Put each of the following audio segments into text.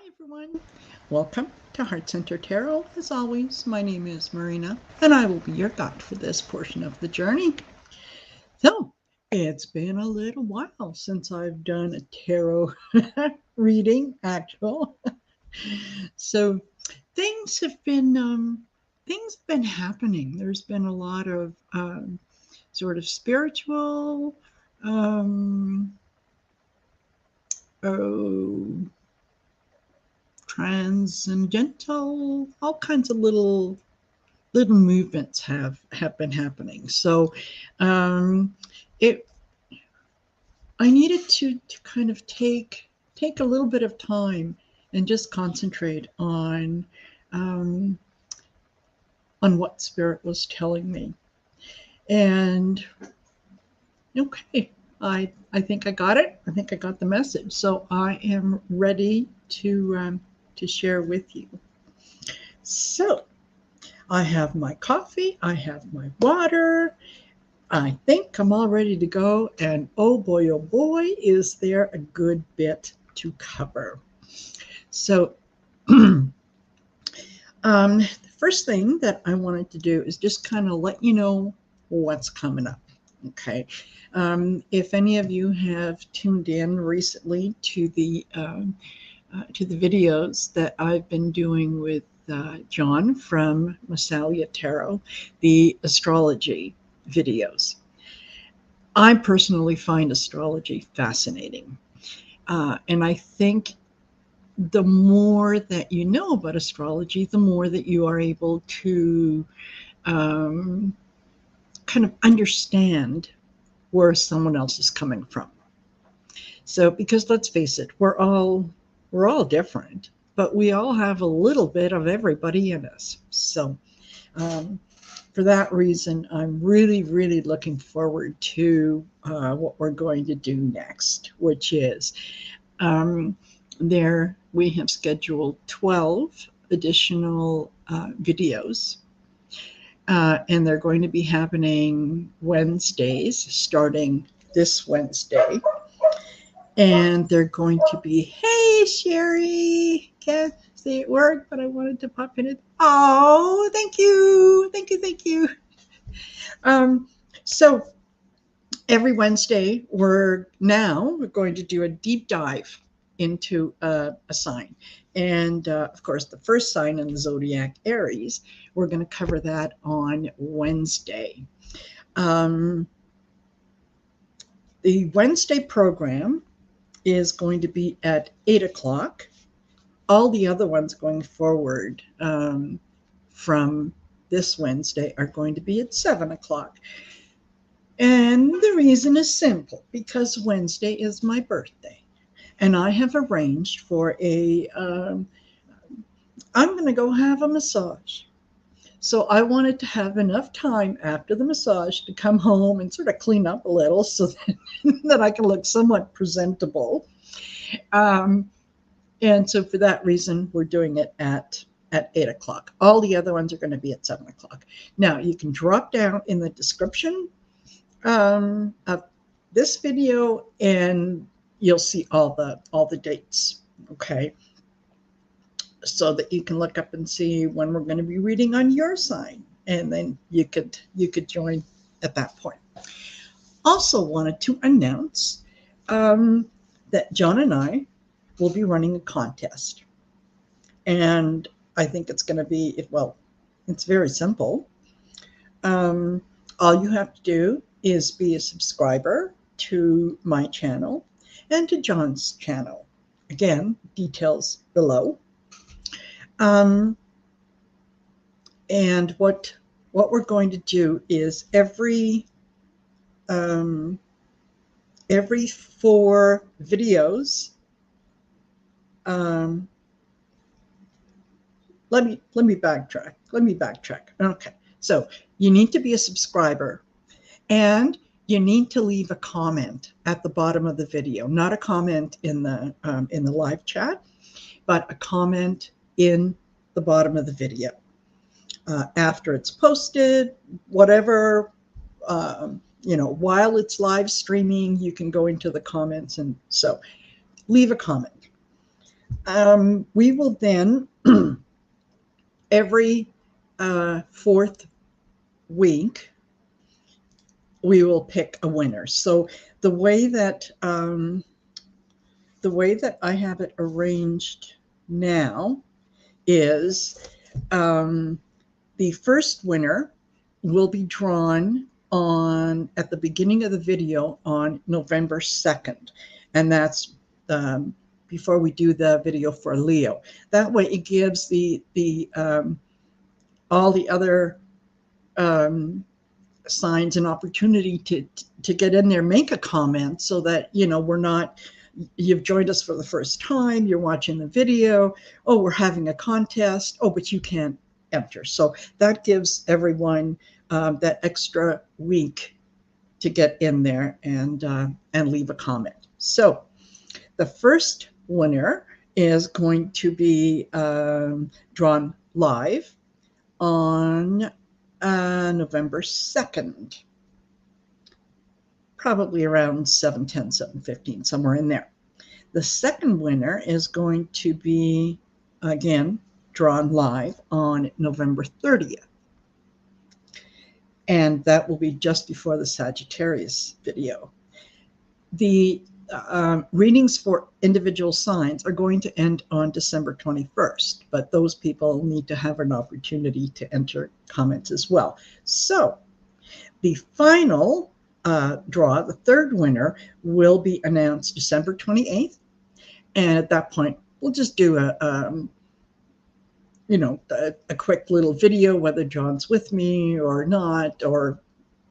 everyone. Welcome to Heart Centered Tarot. As always, my name is Marina, and I will be your guide for this portion of the journey. So, it's been a little while since I've done a tarot reading, actual. So, things have been happening. There's been a lot of sort of spiritual. Transcendental, all kinds of little movements have been happening. So I needed to kind of take a little bit of time and just concentrate on what Spirit was telling me. And okay, I think I got it. I think I got the message. So I am ready to share with you. So I have my coffee, I have my water. I think I'm all ready to go. And oh boy, is there a good bit to cover. So the first thing that I wanted to do is just kind of let you know what's coming up. Okay. If any of you have tuned in recently to the videos that I've been doing with John from MASSALIA Tarot, the astrology videos, I personally find astrology fascinating. And I think the more that you know about astrology, the more that you are able to kind of understand where someone else is coming from. So, because let's face it, we're all different, but we all have a little bit of everybody in us. So, for that reason, I'm really, really looking forward to what we're going to do next, which is there we have scheduled 12 additional videos. And they're going to be happening Wednesdays, starting this Wednesday. And they're going to be, hey, Sherry, can't see it work, but I wanted to pop in it. Oh, thank you. Thank you. Thank you. So every Wednesday, we're going to do a deep dive into a sign. And of course, the first sign in the zodiac, Aries, we're going to cover that on Wednesday. The Wednesday program is going to be at 8 o'clock. All the other ones going forward from this Wednesday are going to be at 7 o'clock. And the reason is simple, because Wednesday is my birthday. And I have arranged for I'm going to go have a massage. So I wanted to have enough time after the massage to come home and sort of clean up a little so that I can look somewhat presentable. And so for that reason, we're doing it at 8 o'clock. All the other ones are going to be at 7 o'clock. Now, you can drop down in the description of this video and you'll see all the dates, okay? So that you can look up and see when we're going to be reading on your sign, and then you could join at that point. Also wanted to announce that John and I will be running a contest, and I think it's going to be it's very simple. All you have to do is be a subscriber to my channel and to John's channel. Again, details below. And what we're going to do is every 4 videos. Let me backtrack. Okay, so you need to be a subscriber, and you need to leave a comment at the bottom of the video. Not a comment in the live chat, but a comment in the bottom of the video. After it's posted, whatever, while it's live streaming, you can go into the comments, and so leave a comment. We will then, every fourth week, we will pick a winner. So the way that I have it arranged now is the first winner will be drawn at the beginning of the video on November 2nd. And that's before we do the video for Leo. That way it gives all the other signs an opportunity to get in there, make a comment, so that, you've joined us for the first time, you're watching the video, oh, we're having a contest, oh, but you can't enter. So that gives everyone that extra week to get in there and leave a comment. So the first winner is going to be drawn live on November 2nd, probably around 7:10, 7:15, somewhere in there. The second winner is going to be, again, drawn live on November 30th. And that will be just before the Sagittarius video. The readings for individual signs are going to end on December 21st, but those people need to have an opportunity to enter comments as well. So the final draw, the third winner, will be announced December 28th. And at that point, we'll just do a quick little video, whether John's with me or not, or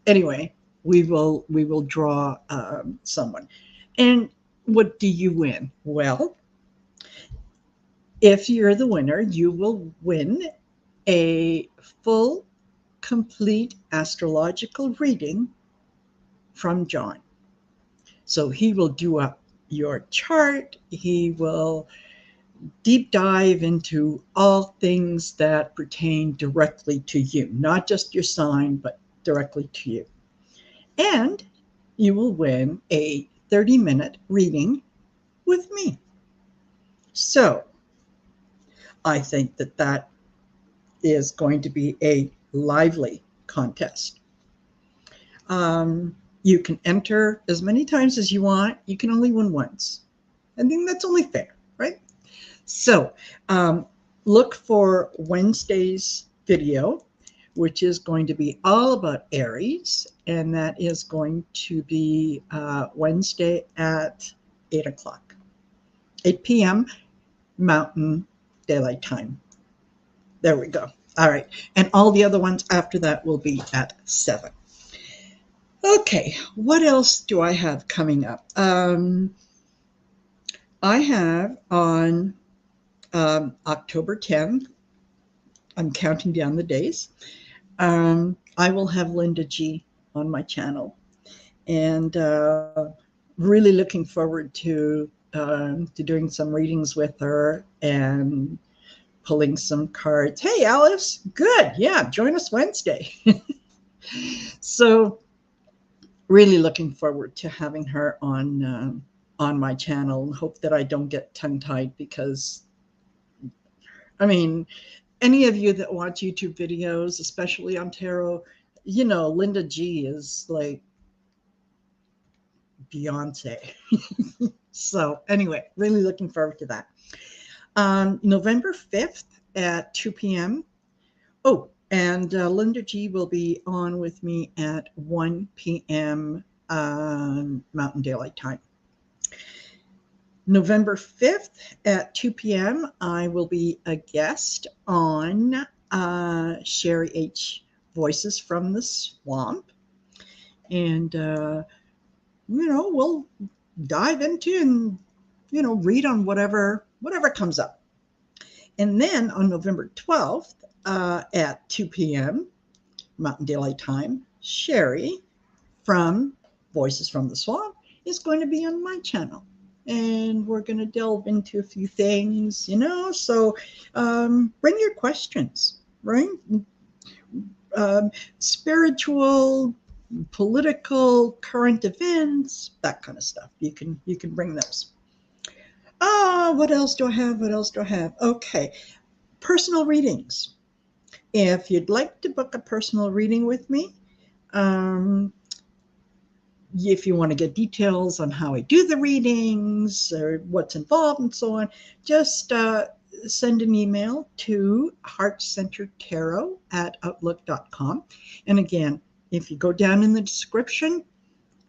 anyway, we will draw someone. And what do you win? Well, if you're the winner, you will win a full, complete astrological reading from John. So he will do up your chart. He will deep dive into all things that pertain directly to you, not just your sign, but directly to you. And you will win a 30-minute reading with me. So I think that is going to be a lively contest. You can enter as many times as you want. You can only win once. I think that's only fair, right? So look for Wednesday's video, which is going to be all about Aries, and that is going to be Wednesday at 8 o'clock, 8 p.m. Mountain Daylight Time. There we go. All right. And all the other ones after that will be at 7. Okay, what else do I have coming up? I have on October 10th, I'm counting down the days, I will have Linda G on my channel, and really looking forward to doing some readings with her and pulling some cards. Hey, Alice, good. Yeah, join us Wednesday. So really looking forward to having her on my channel, and hope that I don't get tongue-tied, because, I mean, any of you that watch YouTube videos, especially on tarot, Linda G is like Beyonce. So anyway, really looking forward to that. November 5th at 2 p.m. Oh, and Linda G will be on with me at 1 p.m. Mountain Daylight Time. November 5th at 2 p.m. I will be a guest on Sherry H. Voices from the Swamp. And, we'll dive into and, read on whatever comes up. And then on November 12th at 2 p.m. Mountain Daylight Time, Sherry from Voices from the Swamp is going to be on my channel. And we're going to delve into a few things, so bring your questions, right? Spiritual, political, current events, that kind of stuff. You can bring those. What else do I have? What else do I have? Okay, personal readings. If you'd like to book a personal reading with me, um, if you want to get details on how I do the readings or what's involved and so on, just send an email to heartcenteredtarot@outlook.com. And again, if you go down in the description,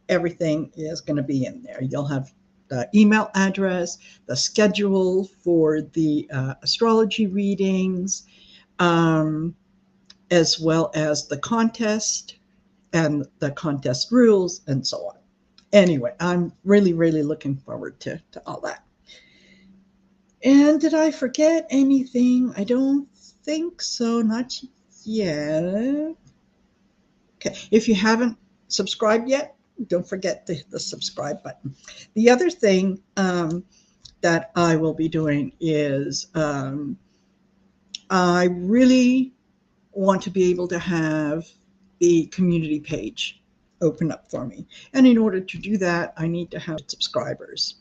everything is going to be in there. You'll have the email address, the schedule for the astrology readings, as well as the contest and the contest rules and so on. Anyway, I'm really, really looking forward to all that. And did I forget anything? I don't think so, not yet. Okay, if you haven't subscribed yet, don't forget the subscribe button. The other thing that I will be doing is I really want to be able to have the community page open up for me. And in order to do that, I need to have subscribers.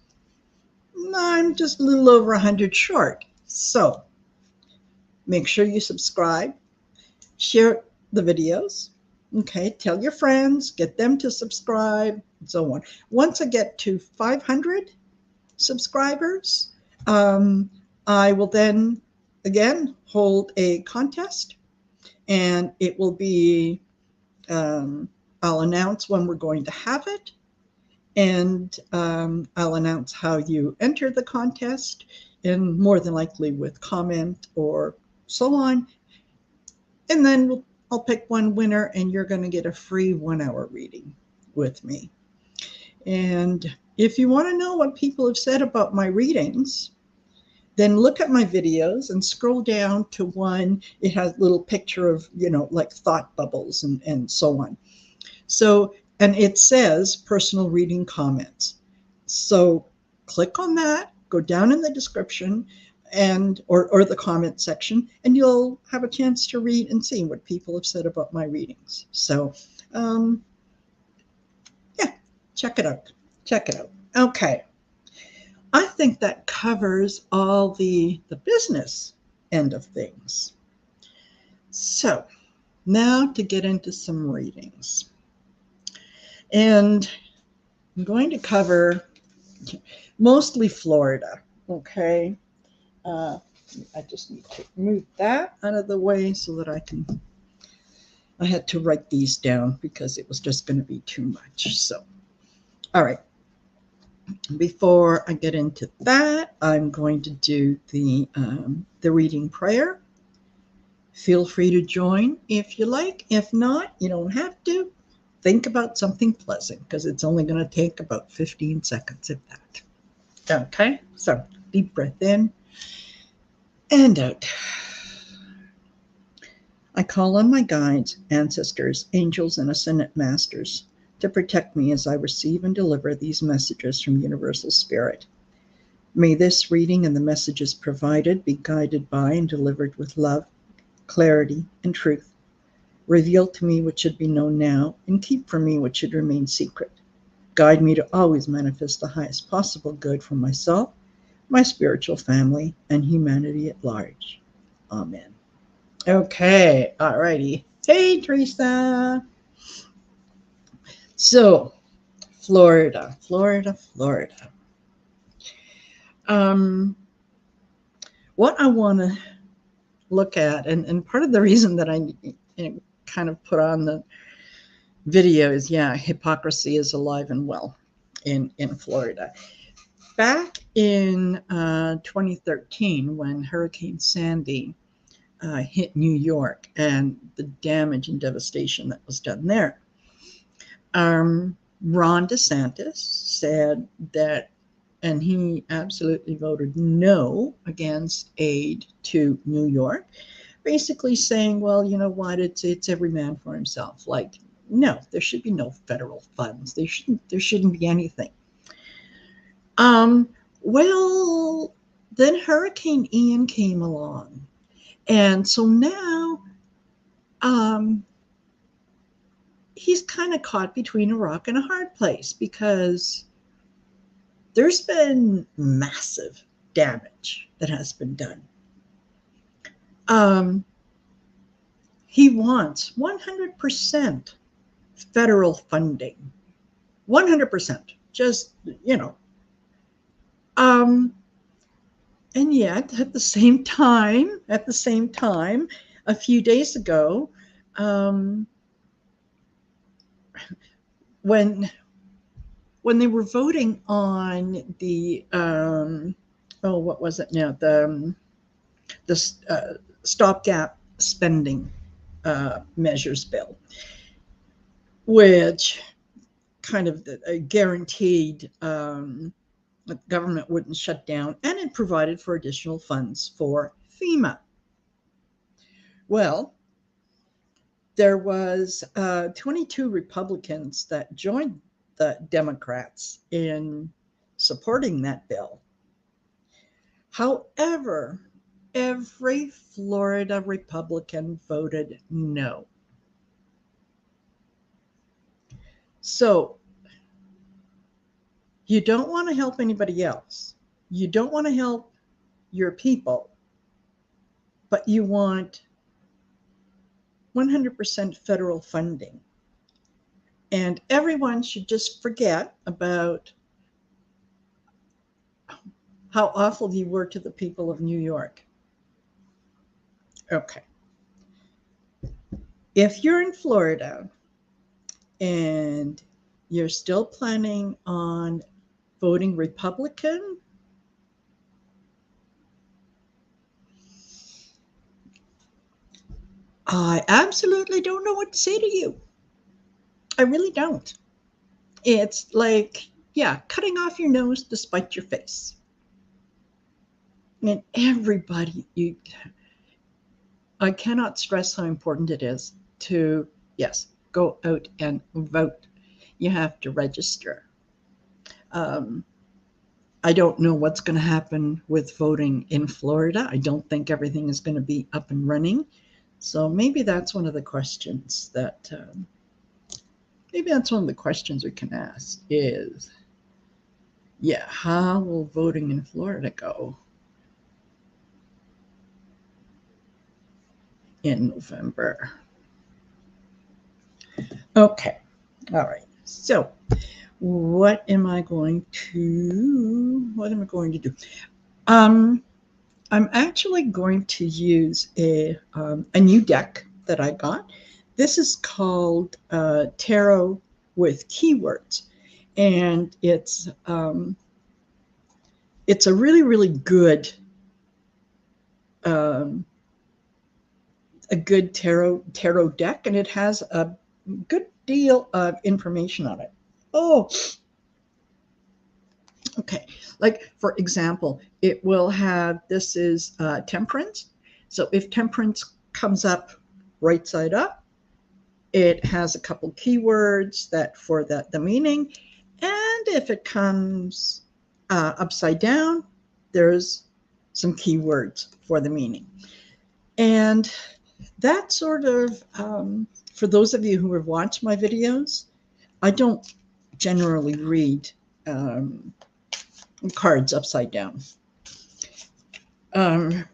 I'm just a little over 100 short. So make sure you subscribe, share the videos. Okay, tell your friends, get them to subscribe, and so on. Once I get to 500 subscribers, I will then again hold a contest, and it will be, I'll announce when we're going to have it, and I'll announce how you enter the contest, and more than likely with comment or so on. And then I'll pick one winner, and you're going to get a free 1-hour reading with me. And if you want to know what people have said about my readings, then look at my videos and scroll down to one. It has a little picture of, like thought bubbles and so on. So, and it says personal reading comments. So click on that, go down in the description and or the comment section, and you'll have a chance to read and see what people have said about my readings. So yeah, check it out. Check it out. Okay. I think that covers all the business end of things. So now to get into some readings. And I'm going to cover mostly Florida, okay? I just need to move that out of the way so that I had to write these down because it was just going to be too much. So, all right. Before I get into that, I'm going to do the reading prayer. Feel free to join if you like. If not, you don't have to. Think about something pleasant because it's only going to take about 15 seconds, if that. Okay, so deep breath in and out. I call on my guides, ancestors, angels, and ascended masters to protect me as I receive and deliver these messages from Universal Spirit. May this reading and the messages provided be guided by and delivered with love, clarity, and truth. Reveal to me what should be known now, and keep from me what should remain secret. Guide me to always manifest the highest possible good for myself, my spiritual family, and humanity at large. Amen. Okay, all righty. Hey, Teresa. So, Florida. What I want to look at, and part of the reason that I kind of put on the video is, hypocrisy is alive and well in Florida. Back in 2013, when Hurricane Sandy hit New York and the damage and devastation that was done there, Ron DeSantis said that, and he absolutely voted no against aid to New York, basically saying, well, you know what, it's every man for himself. Like, no, there should be no federal funds. There shouldn't be anything. Well, then Hurricane Ian came along. And so now he's kind of caught between a rock and a hard place because there's been massive damage that has been done. He wants 100% federal funding. 100%. Just, you know. And yet, at the same time, a few days ago, when they were voting on the what was it now, the stopgap spending measures bill, which kind of guaranteed the government wouldn't shut down, and it provided for additional funds for FEMA. Well, there was 22 Republicans that joined the Democrats in supporting that bill. However, every Florida Republican voted no. So you don't want to help anybody else. You don't want to help your people, but you want 100% federal funding. And everyone should just forget about how awful you were to the people of New York. Okay. If you're in Florida and you're still planning on voting Republican, I absolutely don't know what to say to you. I really don't. It's like, yeah, cutting off your nose to spite your face. And everybody, I cannot stress how important it is to, yes, go out and vote. You have to register. I don't know what's going to happen with voting in Florida. I don't think everything is going to be up and running. So maybe that's one of the questions that, we can ask is, yeah, how will voting in Florida go in November? Okay, all right. So what am I going to do? I'm actually going to use a new deck that I got. This is called Tarot with Keywords, and it's a really, really good tarot deck, and it has a good deal of information on it. Oh, okay. Like, for example, it will have, this is temperance. So if temperance comes up right side up, it has a couple keywords that for the meaning. And if it comes upside down, there's some keywords for the meaning. And that sort of, for those of you who have watched my videos, I don't generally read cards upside down. And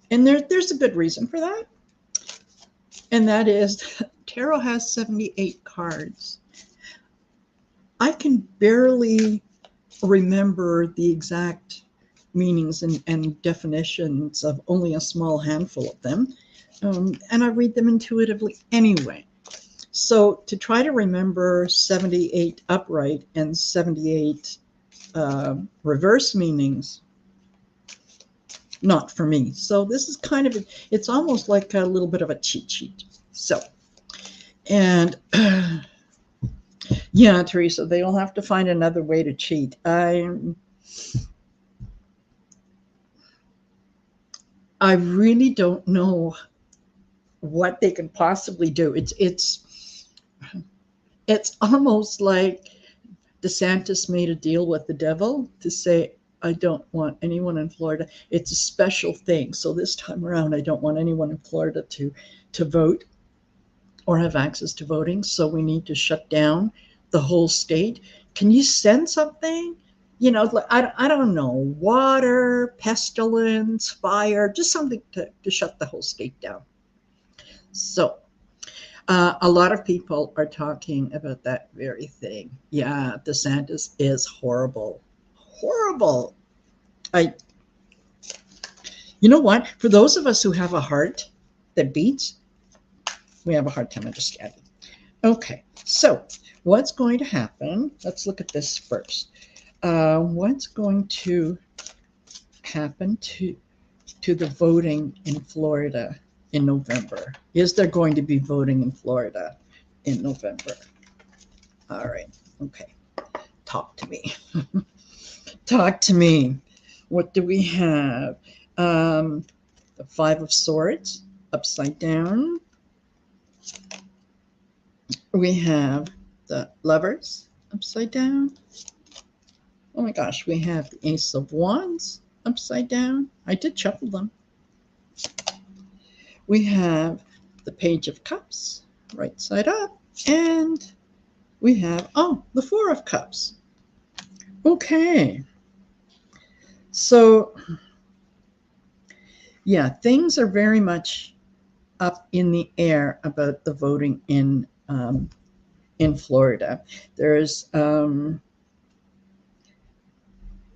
there's a good reason for that. And that is, tarot has 78 cards. I can barely remember the exact meanings and definitions of only a small handful of them. And I read them intuitively anyway. So to try to remember 78 upright and 78 reverse meanings, not for me. So this is kind of, it's almost like a little bit of a cheat sheet. So, and yeah, Teresa, they'll have to find another way to cheat. I really don't know what they can possibly do. It's almost like DeSantis made a deal with the devil to say, I don't want anyone in Florida. It's a special thing. So this time around, I don't want anyone in Florida to vote or have access to voting. So we need to shut down the whole state. Can you send something? you know, I don't know, water, pestilence, fire, just something to shut the whole state down. So a lot of people are talking about that very thing. Yeah, DeSantis is horrible. Horrible. You know what? For those of us who have a heart that beats, we have a hard time understanding. Okay, so what's going to happen? Let's look at this first. What's going to happen to the voting in Florida in November? Is there going to be voting in Florida in November? All right, okay. Talk to me. Talk to me. What do we have? The Five of Swords upside down. We have the Lovers upside down. Oh my gosh, we have the Ace of Wands upside down. I did shuffle them. We have the Page of Cups right side up, and we have, oh, the Four of Cups. Okay. So, yeah, things are very much up in the air about the voting in Florida. There's,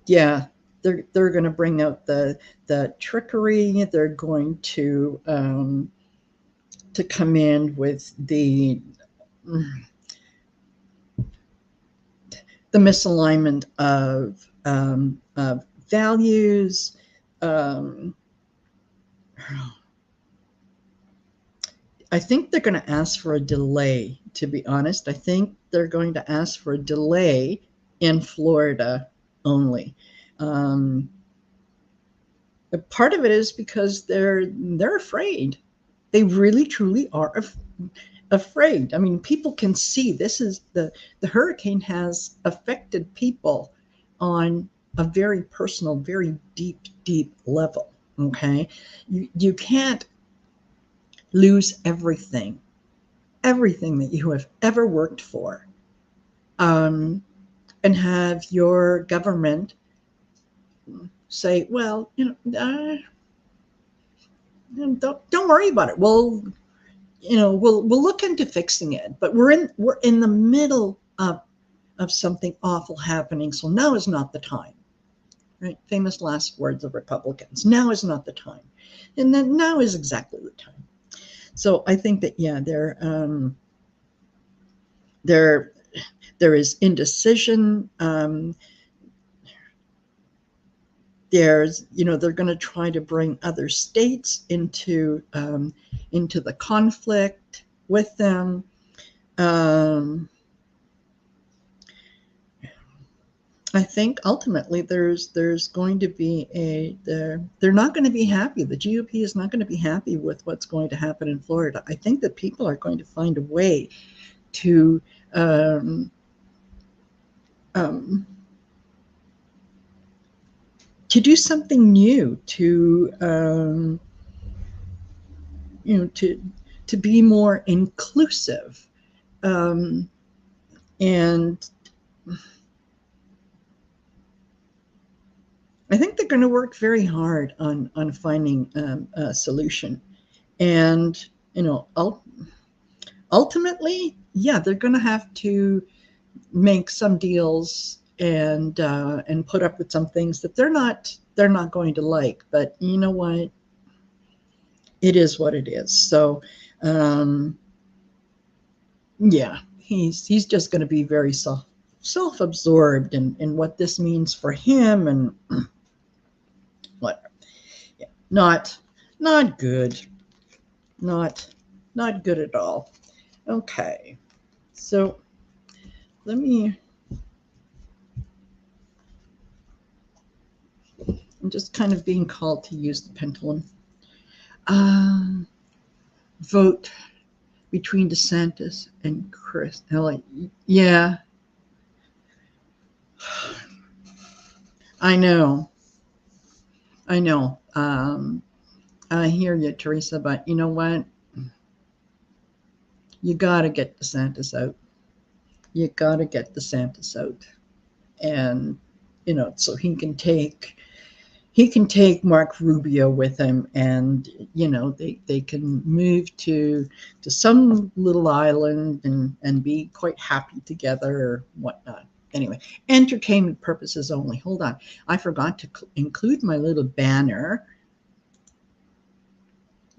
yeah, they're going to bring out the trickery. They're going to come in with the misalignment of values. I think they're going to ask for a delay, to be honest. I think they're going to ask for a delay in Florida only. Part of it is because they're afraid. They really, truly are afraid. I mean, people can see this is the hurricane has affected people on a very personal, very deep level. Okay, you can't lose everything that you have ever worked for, and have your government say, well, don't worry about it. We'll look into fixing it. But we're in the middle of something awful happening, so now is not the time. Right? Famous last words of Republicans. Now is not the time, and then now is exactly the time. So I think that there is indecision. There's they're going to try to bring other states into the conflict with them. I think ultimately there's going to be they're not going to be happy. The GOP is not going to be happy with what's going to happen in Florida. I think that people are going to find a way to do something new, to be more inclusive, and I think they're going to work very hard on finding a solution. And ultimately, yeah, they're going to have to make some deals and put up with some things that they're not going to like. But you know what? It is what it is. So yeah, he's just going to be very self-absorbed in what this means for him and whatever. Yeah, not good. Not good at all. Okay, so let me. I'm just kind of being called to use the pendulum. Vote between DeSantis and Chris. Yeah. I know. I hear you, Teresa, but you know what? You got to get DeSantis out. You got to get DeSantis out. And you know, so he can take Mark Rubio with him, and you know, they can move to some little island and be quite happy together or whatnot. Anyway, entertainment purposes only. Hold on, I forgot to include my little banner.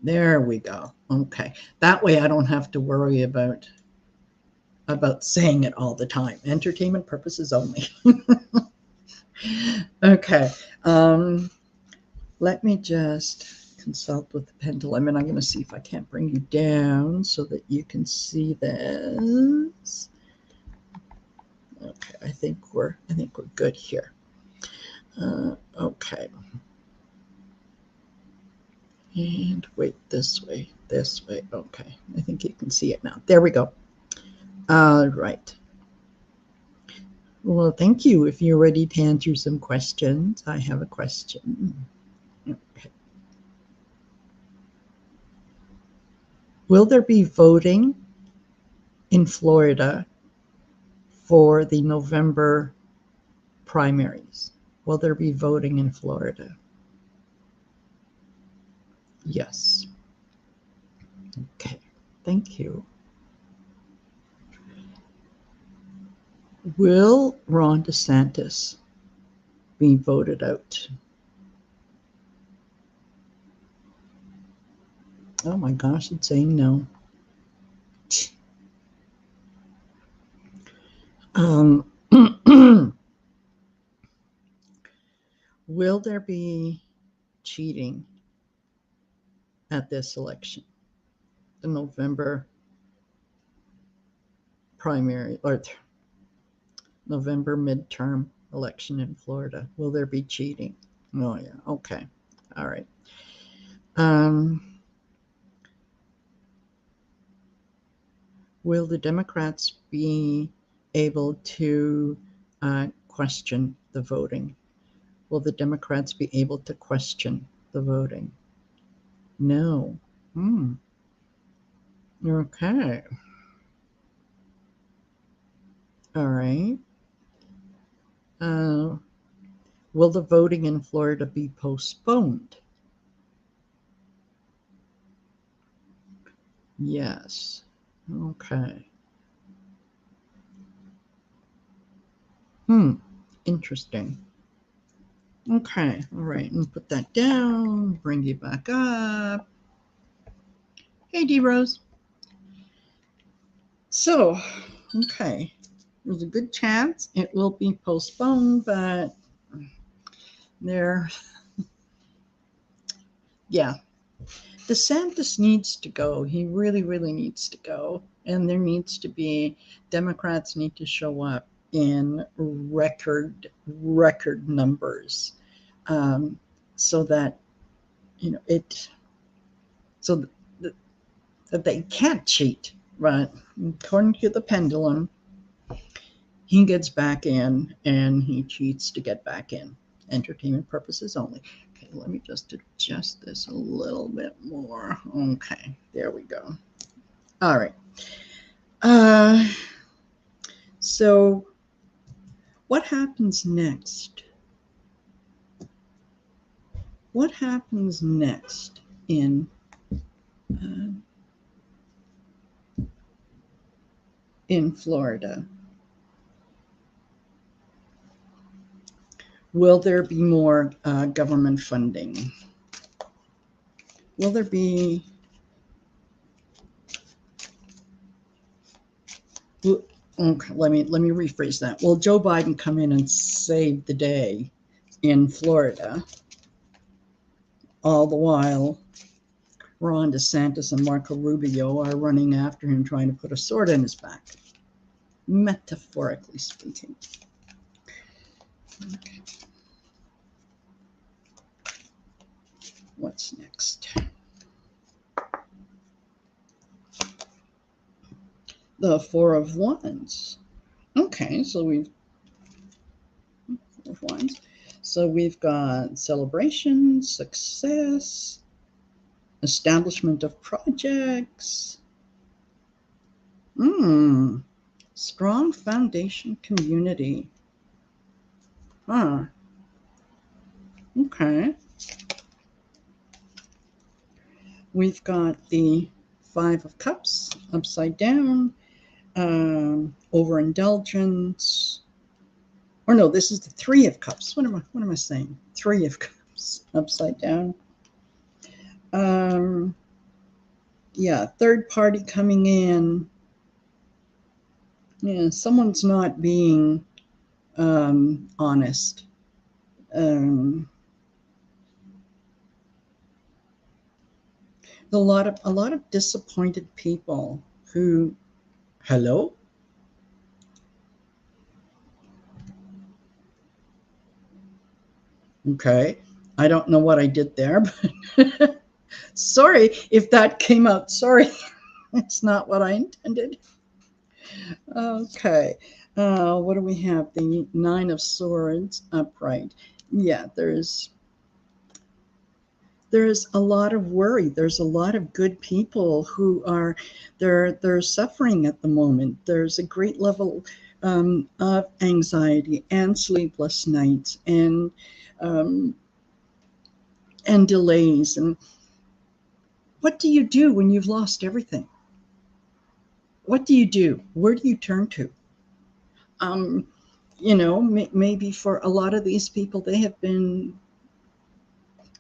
There we go. Okay, that way I don't have to worry about saying it all the time. Entertainment purposes only. Okay. Let me just consult with the pendulum, and I'm going to see if I can't bring you down so that you can see this. Okay, I think we're good here. Okay. And wait, this way. Okay, I think you can see it now. There we go. All right. Well, thank you. If you're ready to answer some questions, I have a question. Okay. Will there be voting in Florida for the November primaries? Will there be voting in Florida? Yes. Okay, thank you. Will Ron DeSantis be voted out? Oh my gosh, it's saying no. Will there be cheating at this election, the November primary or November midterm election in Florida? Will there be cheating? Oh yeah, okay, all right. Will the Democrats be able to question the voting? Will the Democrats be able to question the voting? No. Okay. All right. Will the voting in Florida be postponed? Yes. Okay. Interesting. Okay. All right. And put that down. Bring you back up. Hey, D Rose. So, okay. There's a good chance it will be postponed, but yeah. DeSantis needs to go. He really, really needs to go. And there needs to be, Democrats need to show up in record numbers, so that, you know, that they can't cheat. But according to the pendulum, he gets back in and he cheats to get back in. Entertainment purposes only. Okay, let me just adjust this a little bit more. Okay, there we go. All right. So what happens next? What happens next in Florida? Will there be more government funding? Will there be? Okay, let me rephrase that. Will Joe Biden come in and save the day in Florida? All the while, Ron DeSantis and Marco Rubio are running after him, trying to put a sword in his back, metaphorically speaking. Okay. What's next? The Four of Wands. Okay, so we've Four of Wands. So we've got celebration, success, establishment of projects. Strong foundation community. Huh. Okay. We've got the Five of Cups upside down, overindulgence. Or no, this is the Three of Cups. What am I saying? Three of Cups upside down. Yeah, third party coming in. Yeah, someone's not being honest. A lot of disappointed people who, hello? Okay. I don't know what I did there, but sorry if that came out. Sorry. It's not what I intended. Okay. What do we have? The Nine of Swords upright. Yeah, there's a lot of worry. There's a lot of good people who are they're suffering at the moment. There's a great level of anxiety and sleepless nights um, and delays. And what do you do when you've lost everything? What do you do? Where do you turn to? Um, maybe for a lot of these people, they have been,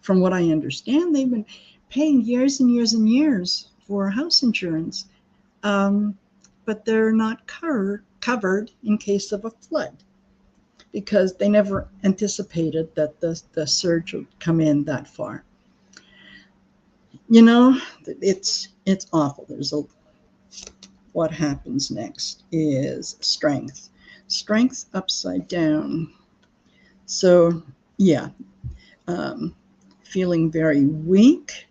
from what I understand, they've been paying years and years and years for house insurance, but they're not covered in case of a flood because they never anticipated that the surge would come in that far. It's awful. What happens next is strength upside down. So yeah, feeling very weak.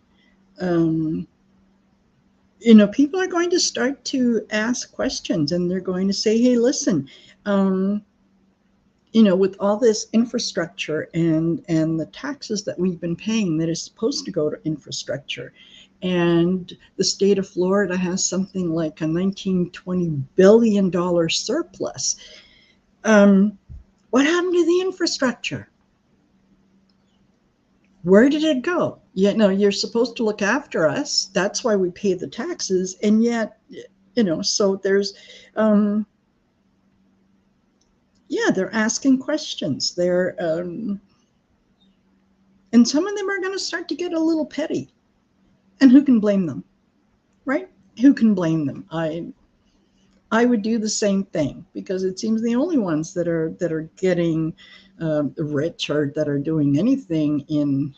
People are going to start to ask questions, and they're going to say, hey, listen, with all this infrastructure and the taxes that we've been paying that is supposed to go to infrastructure, and the state of Florida has something like a $19-20 billion surplus. What happened to the infrastructure? Where did it go? You're supposed to look after us. That's why we pay the taxes. And yet, so there's, they're asking questions. And some of them are going to start to get a little petty. And who can blame them, right? Who can blame them? I would do the same thing because it seems the only ones that are getting rich or that are doing anything in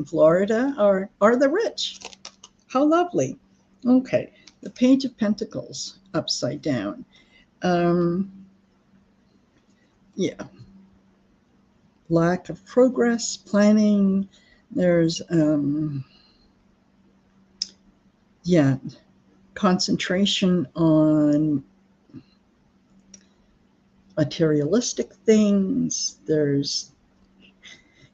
Florida are the rich. How lovely. Okay, the Page of Pentacles upside down. Yeah, lack of progress, planning. There's concentration on materialistic things.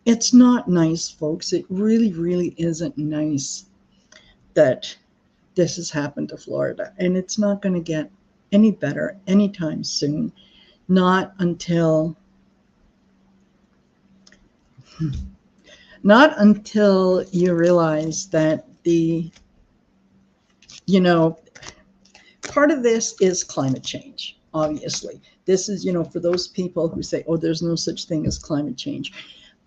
It's not nice, folks. It really, really isn't nice that this has happened to Florida. And it's not going to get any better anytime soon. Not until you realize that part of this is climate change, obviously. This is, for those people who say, oh, there's no such thing as climate change.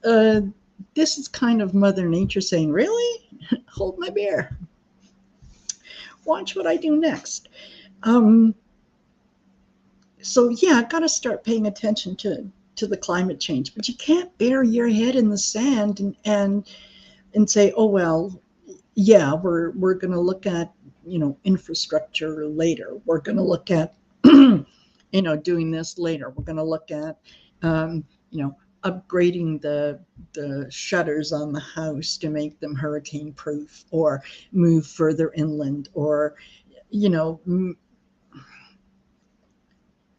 This is kind of Mother Nature saying, really? Hold my beer. Watch what I do next. So yeah, I've got to start paying attention to the climate change, but you can't bury your head in the sand and say, oh, well, yeah, we're going to look at, infrastructure later. We're going to look at, doing this later. We're going to look at, upgrading the shutters on the house to make them hurricane proof, or move further inland, or,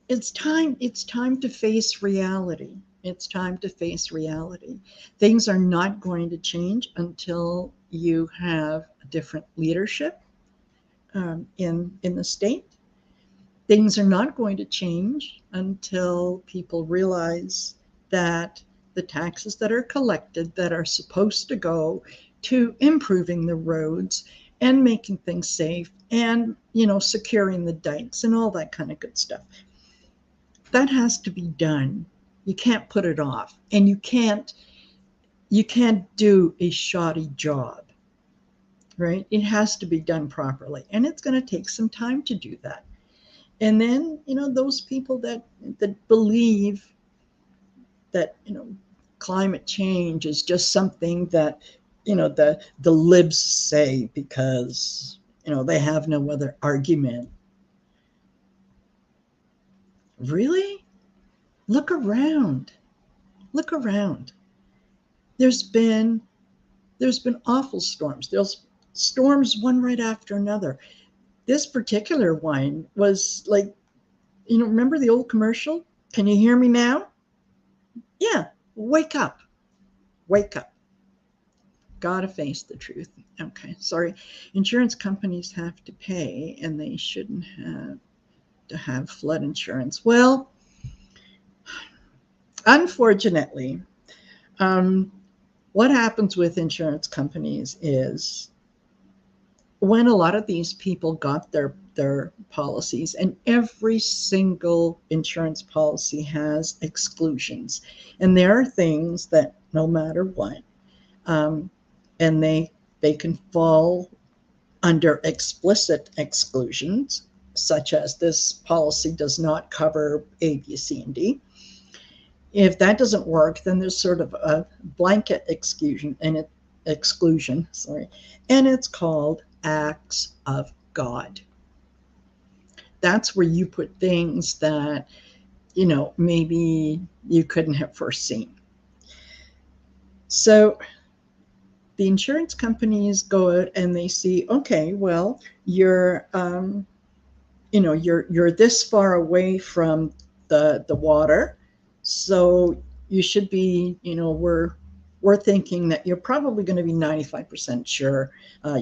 it's time to face reality. It's time to face reality. Things are not going to change until you have a different leadership in the state. Things are not going to change until people realize that the taxes that are collected that are supposed to go to improving the roads and making things safe and, securing the dikes and all that kind of good stuff, that has to be done. You can't put it off, and you can't do a shoddy job, right? It has to be done properly, and it's going to take some time to do that. And then, those people that believe that, climate change is just something that, the libs say because, they have no other argument. Really? Look around. Look around. There's been awful storms. There's storms one right after another. This particular one was like, remember the old commercial? Can you hear me now? Yeah, wake up. Wake up. Gotta face the truth. Okay, sorry. Insurance companies have to pay, and they shouldn't have to have flood insurance. Well, unfortunately, what happens with insurance companies is when a lot of these people got their policies, and every single insurance policy has exclusions, and there are things that no matter what, and they can fall under explicit exclusions, such as this policy does not cover A, B, C, and D. If that doesn't work, then there's sort of a blanket exclusion, and it's called acts of God. That's where you put things that, maybe you couldn't have foreseen. So the insurance companies go out and they see, okay, well, you're this far away from the water, so you should be, we're thinking that you're probably going to be 95% sure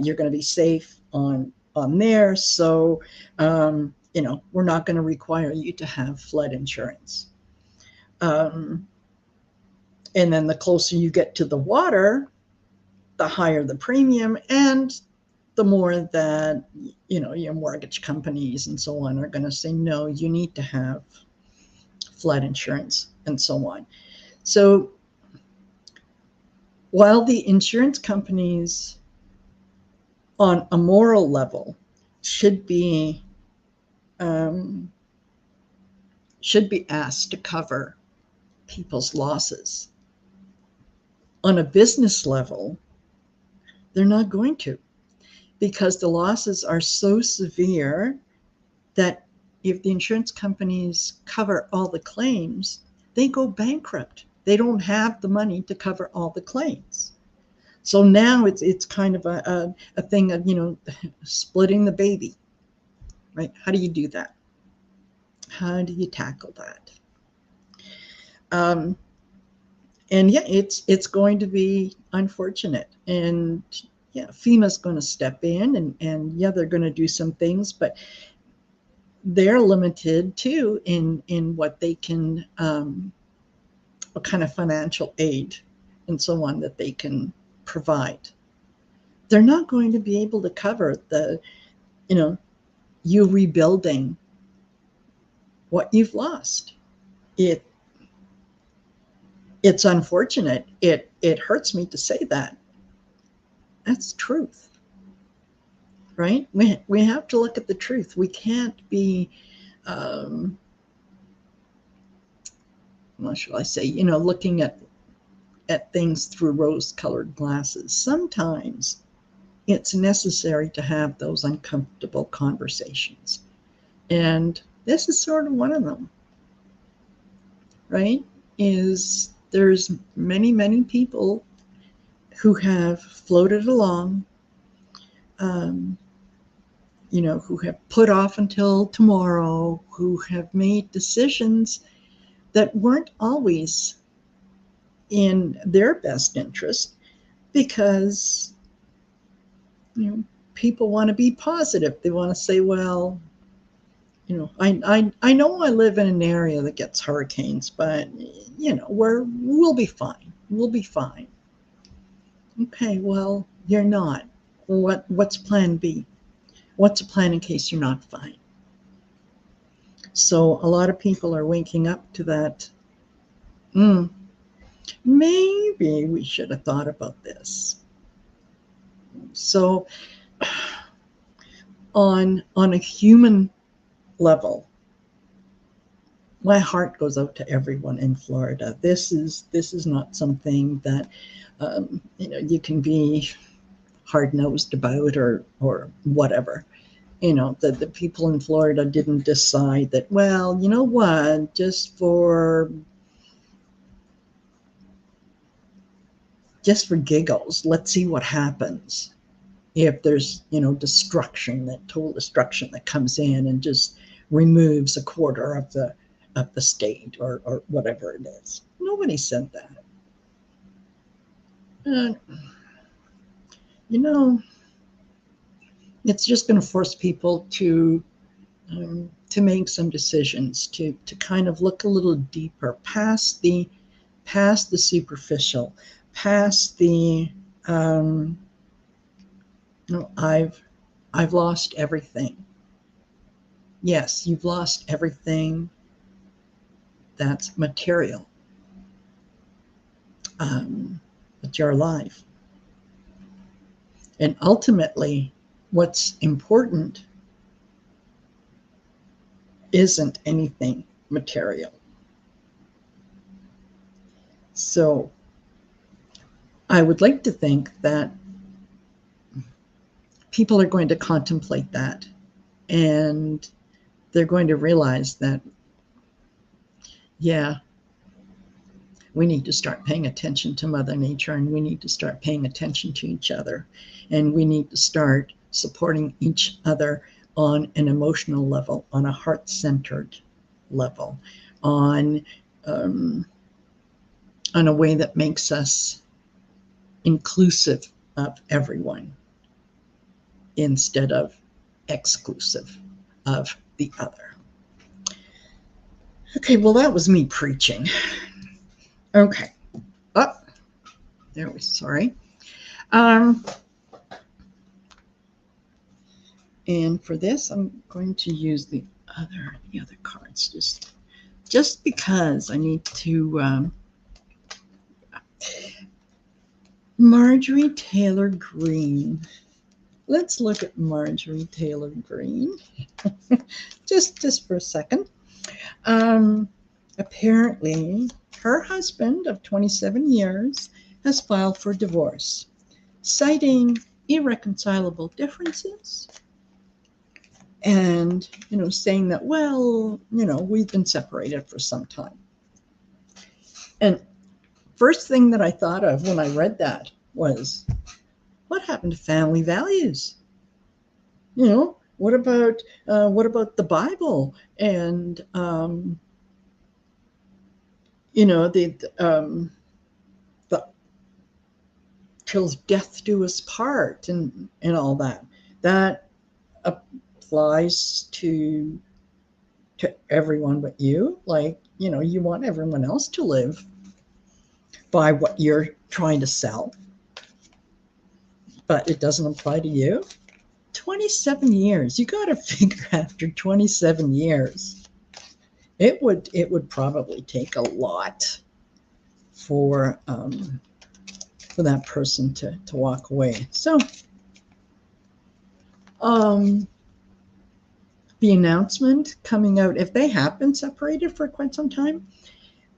you're going to be safe on there. So, we're not going to require you to have flood insurance. And then the closer you get to the water, the higher the premium, and the more that, your mortgage companies and so on are going to say, no, you need to have flood insurance and so on. So while the insurance companies on a moral level should be asked to cover people's losses, on a business level, they're not going to, because the losses are so severe that if the insurance companies cover all the claims, they go bankrupt. They don't have the money to cover all the claims. So now it's kind of a thing of, splitting the baby, right? How do you do that? How do you tackle that? And yeah, it's going to be unfortunate. And yeah, FEMA's going to step in, and yeah, they're going to do some things, but they're limited too in what they can, what kind of financial aid and so on that they can provide. They're not going to be able to cover the, you rebuilding what you've lost. It's unfortunate. It hurts me to say that. That's truth, right? We have to look at the truth. We can't be, what shall I say? Looking at things through rose-colored glasses. Sometimes it's necessary to have those uncomfortable conversations, and this is sort of one of them, right? There's many people who have floated along, who have put off until tomorrow, who have made decisions that weren't always in their best interest, because, people want to be positive. They want to say, well, You know, I know I live in an area that gets hurricanes, but you know, we'll be fine. We'll be fine. Okay, well, you're not. What's plan B? What's a plan in case you're not fine? So a lot of people are waking up to that. Maybe we should have thought about this. So on a human level, my heart goes out to everyone in Florida. This is not something that you know, you can be hard-nosed about or whatever. You know, the people in Florida didn't decide that, well, you know what, just for giggles, let's see what happens if there's, you know, destruction, that total destruction that comes in and just removes a quarter of the state or whatever it is. Nobody said that. You know, it's just going to force people to make some decisions, to kind of look a little deeper, past the superficial, past the no, I've lost everything. Yes, you've lost everything that's material, but you're alive. And ultimately, what's important isn't anything material. So I would like to think that people are going to contemplate that, and they're going to realize that, yeah, we need to start paying attention to Mother Nature, and we need to start paying attention to each other, and we need to start supporting each other on an emotional level, on a heart-centered level, on a way that makes us inclusive of everyone instead of exclusive of the other. Okay, well, that was me preaching. Okay. Oh, there we, sorry. And for this, I'm going to use the other cards, just because I need to. Marjorie Taylor Greene. Let's look at Marjorie Taylor Greene, just for a second. Apparently, her husband of 27 years has filed for divorce, citing irreconcilable differences, and, you know, saying that, well, you know, we've been separated for some time. And first thing that I thought of when I read that was, what happened to family values? You know, what about the Bible and you know, the till death do us part, and all that. That applies to everyone but you. Like, you know, you want everyone else to live by what you're trying to sell, but it doesn't apply to you. 27 years. You got to figure after 27 years, it would probably take a lot for that person to walk away. So the announcement coming out, if they have been separated for quite some time,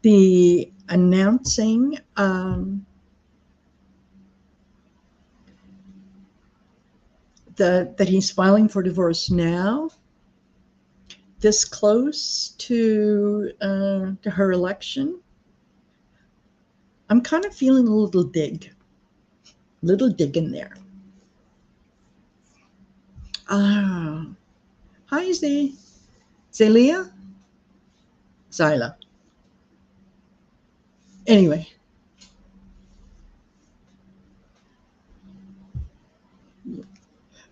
the announcing that he's filing for divorce now, this close to her election, I'm kind of feeling a little dig in there. Hi, Zelia? Zyla. Anyway.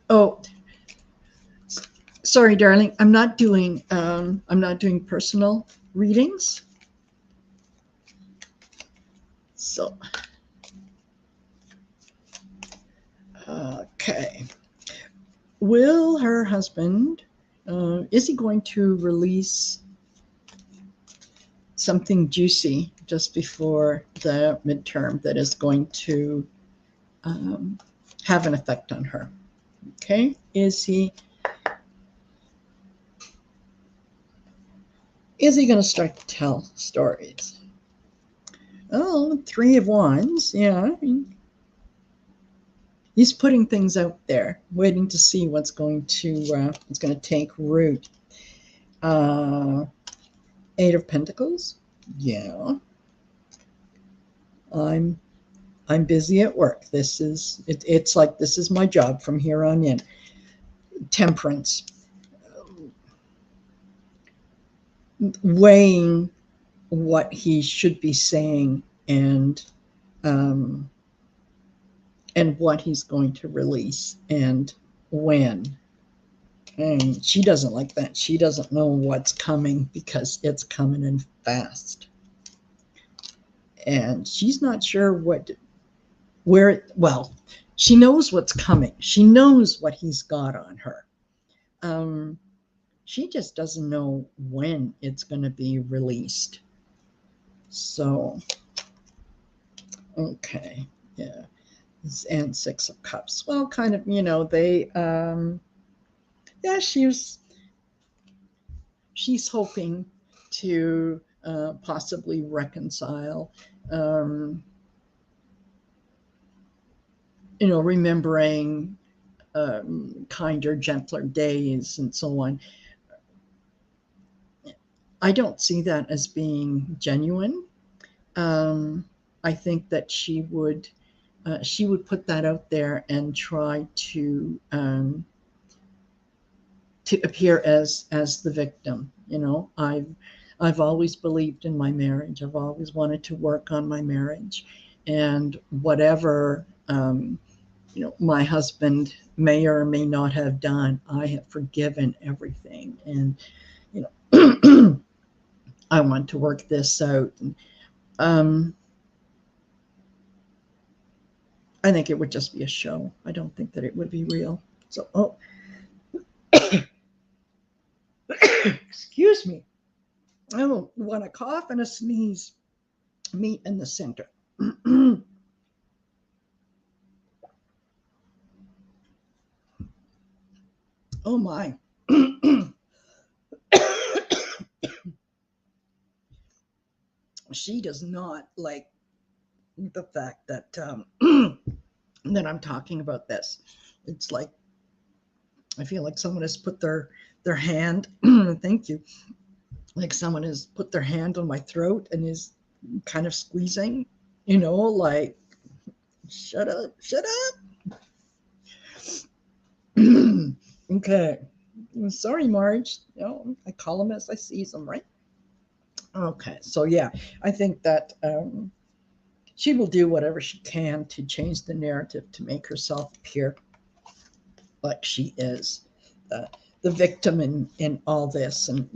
Oh, Sorry, darling, I'm not doing personal readings. So, okay. Will her husband, is he going to release something juicy just before the midterm that is going to have an effect on her? Okay, is he going to start to tell stories? Oh, 3 of Wands, yeah. He's putting things out there, waiting to see what's going to take root. 8 of Pentacles, yeah. I'm busy at work. This is it's like this is my job from here on in. Temperance, weighing what he should be saying and what he's going to release and when. And she doesn't like that. She doesn't know what's coming because it's coming in fast. And she's not sure well, she knows what's coming. She knows what he's got on her. She just doesn't know when it's going to be released. So, okay, yeah. And 6 of Cups. Well, kind of, they, yeah, she's hoping to possibly reconcile, remembering kinder, gentler days and so on. I don't see that as being genuine. I think that she would put that out there and try to appear as the victim. I've always believed in my marriage. I've always wanted to work on my marriage, and whatever my husband may or may not have done, I have forgiven everything, and I want to work this out. And, I think it would just be a show. I don't think that it would be real. So, excuse me. I don't want a cough and a sneeze meet in the center. Oh my. She does not like the fact that that I'm talking about this. It's like I feel like someone has put their hand thank you, like someone has put their hand on my throat and is kind of squeezing, like shut up. Okay, sorry, Marge. I call them as I see them, right? Okay, so yeah, I think that she will do whatever she can to change the narrative to make herself appear like she is the victim in all this. And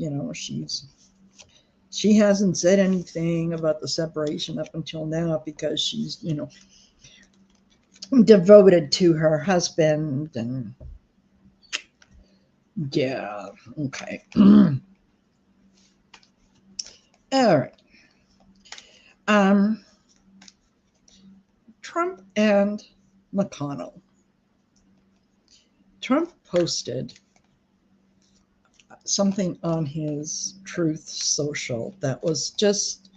she hasn't said anything about the separation up until now because she's devoted to her husband. And yeah, okay. All right. Trump and McConnell. Trump posted something on his Truth Social that was just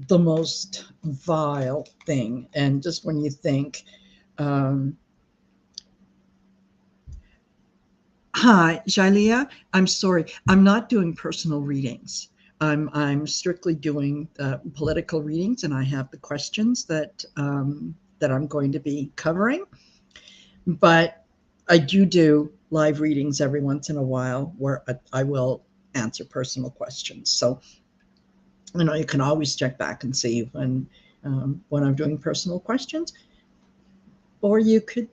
the most vile thing. And just when you think, hi, Jailia, I'm sorry, I'm not doing personal readings. I'm strictly doing political readings, and I have the questions that that I'm going to be covering. But I do live readings every once in a while where I will answer personal questions. So, you can always check back and see when I'm doing personal questions, or you could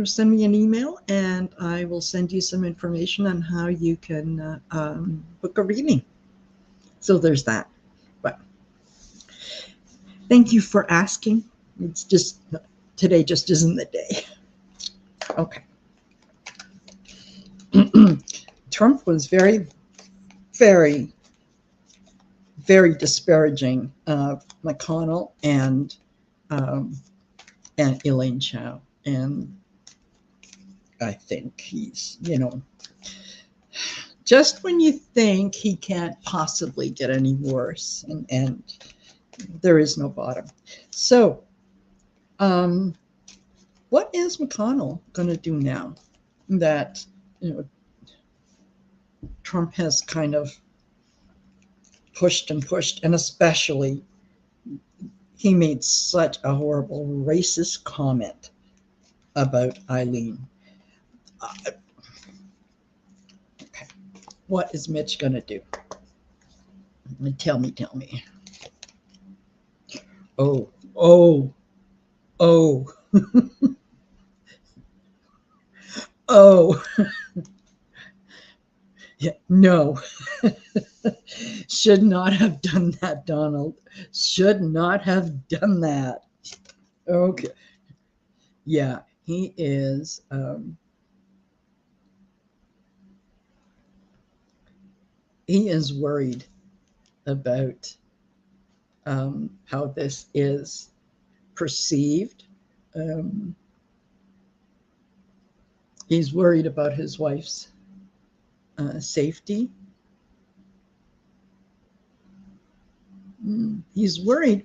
send me an email and I will send you some information on how you can book a reading. So there's that. But thank you for asking. It's just, today just isn't the day. Okay. Trump was very, very, very disparaging of McConnell and Elaine Chao. And I think he's, just when you think he can't possibly get any worse, and there is no bottom. So, what is McConnell going to do now that, Trump has kind of pushed and pushed, and especially he made such a horrible racist comment about Eileen. Okay. What is Mitch going to do? Tell me. Oh. Oh. Yeah, no. Should not have done that, Donald. Should not have done that. Okay. Yeah, he is. He is worried about how this is perceived. He's worried about his wife's safety. He's worried.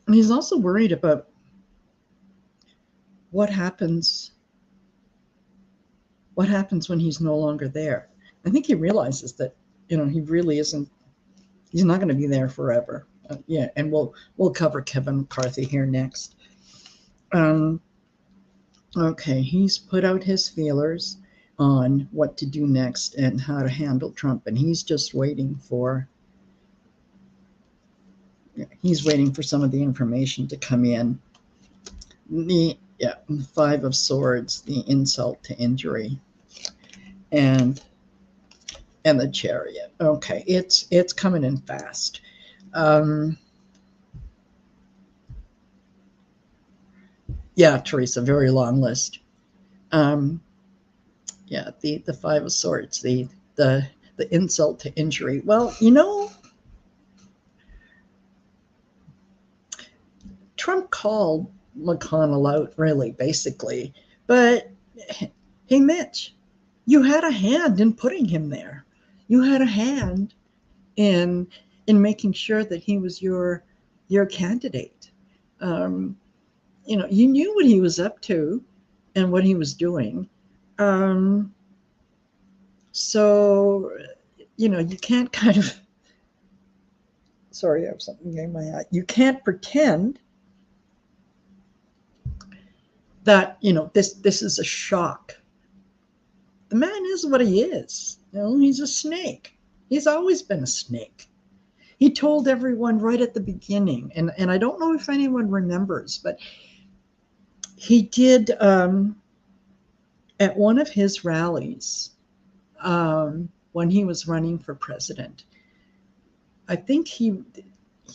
He's also worried about what happens when he's no longer there. I think he realizes that, he really isn't, he's not going to be there forever. Yeah, and we'll cover Kevin McCarthy here next. Okay, he's put out his feelers on what to do next and how to handle Trump, and he's just waiting for some of the information to come in. The Five of Swords, the insult to injury, and the Chariot. Okay, it's coming in fast. Yeah, Teresa, very long list. Yeah, the Five of Swords, the insult to injury. Well, Trump called McConnell out, really, basically. But hey, Mitch, you had a hand in putting him there. You had a hand in making sure that he was your candidate. You knew what he was up to and what he was doing. So, you can't kind of, sorry, I have something in my eye. You can't pretend that, this is a shock. The man is what he is. He's a snake. He's always been a snake. He told everyone right at the beginning, and I don't know if anyone remembers, but he did at one of his rallies when he was running for president. I think he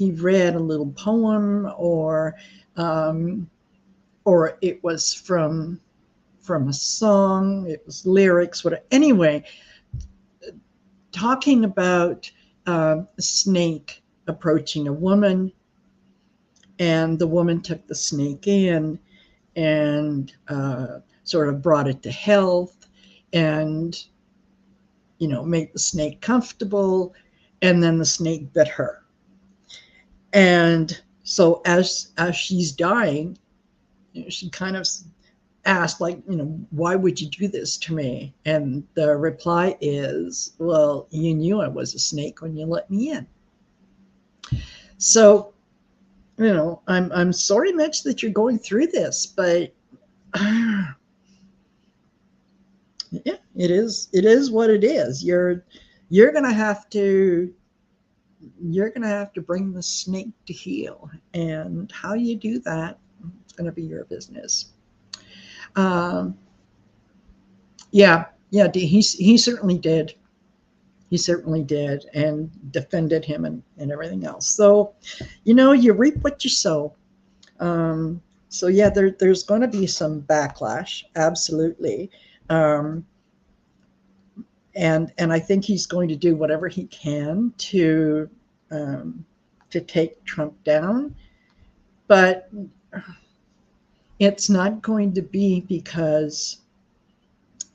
read a little poem, or it was from a song. It was lyrics, whatever. Anyway, talking about a snake approaching a woman, and the woman took the snake in and sort of brought it to health, and made the snake comfortable, and then the snake bit her. And so as she's dying, she kind of asked, like, why would you do this to me? And the reply is, well, you knew I was a snake when you let me in. So, I'm sorry, Mitch, that you're going through this, but yeah, it is what it is. You're gonna have to bring the snake to heel, and how you do that, it's gonna be your business. Um, yeah, yeah, he certainly did. He certainly did, and defended him and everything else. So, you reap what you sow. So yeah, there's going to be some backlash, absolutely. Um, and I think he's going to do whatever he can um, to take Trump down, but it's not going to be because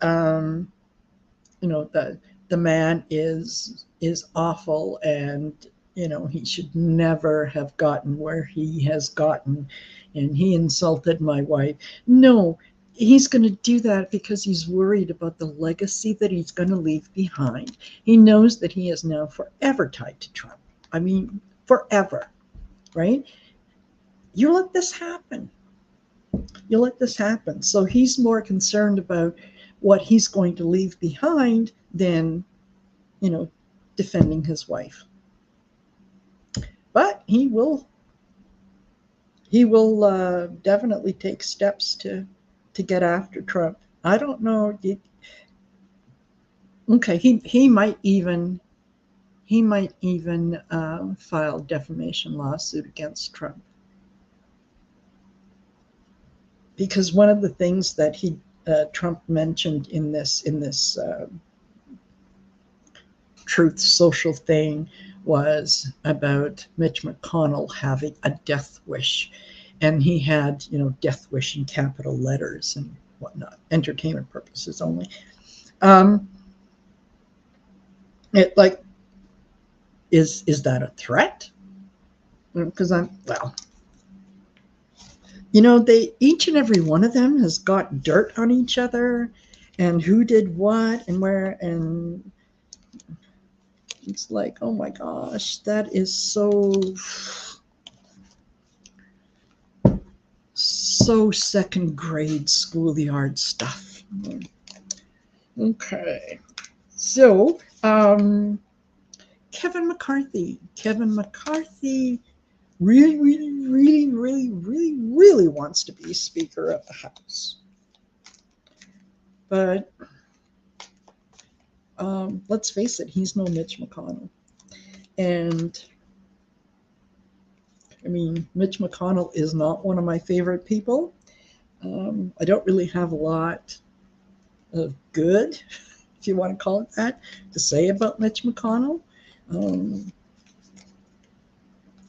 um, the man is awful, and he should never have gotten where he has gotten, and he insulted my wife. No, he's going to do that because he's worried about the legacy that he's going to leave behind. He knows that he is now forever tied to Trump. I mean, forever, right? You let this happen. You let this happen. So he's more concerned about what he's going to leave behind than, defending his wife. But he will definitely take steps to get after Trump. I don't know. Okay, he might even file defamation lawsuit against Trump, because one of the things that Trump mentioned in this Truth Social thing was about Mitch McConnell having a death wish, and he had death wish in capital letters and whatnot, entertainment purposes only. It like is that a threat? Because they each and every one of them has got dirt on each other, and who did what and where, and it's like, oh my gosh, that is so second grade schoolyard stuff. Okay, so Kevin McCarthy really wants to be Speaker of the House, but let's face it, he's no Mitch McConnell. And I mean, Mitch McConnell is not one of my favorite people. I don't really have a lot of good, if you want to call it that, to say about Mitch McConnell.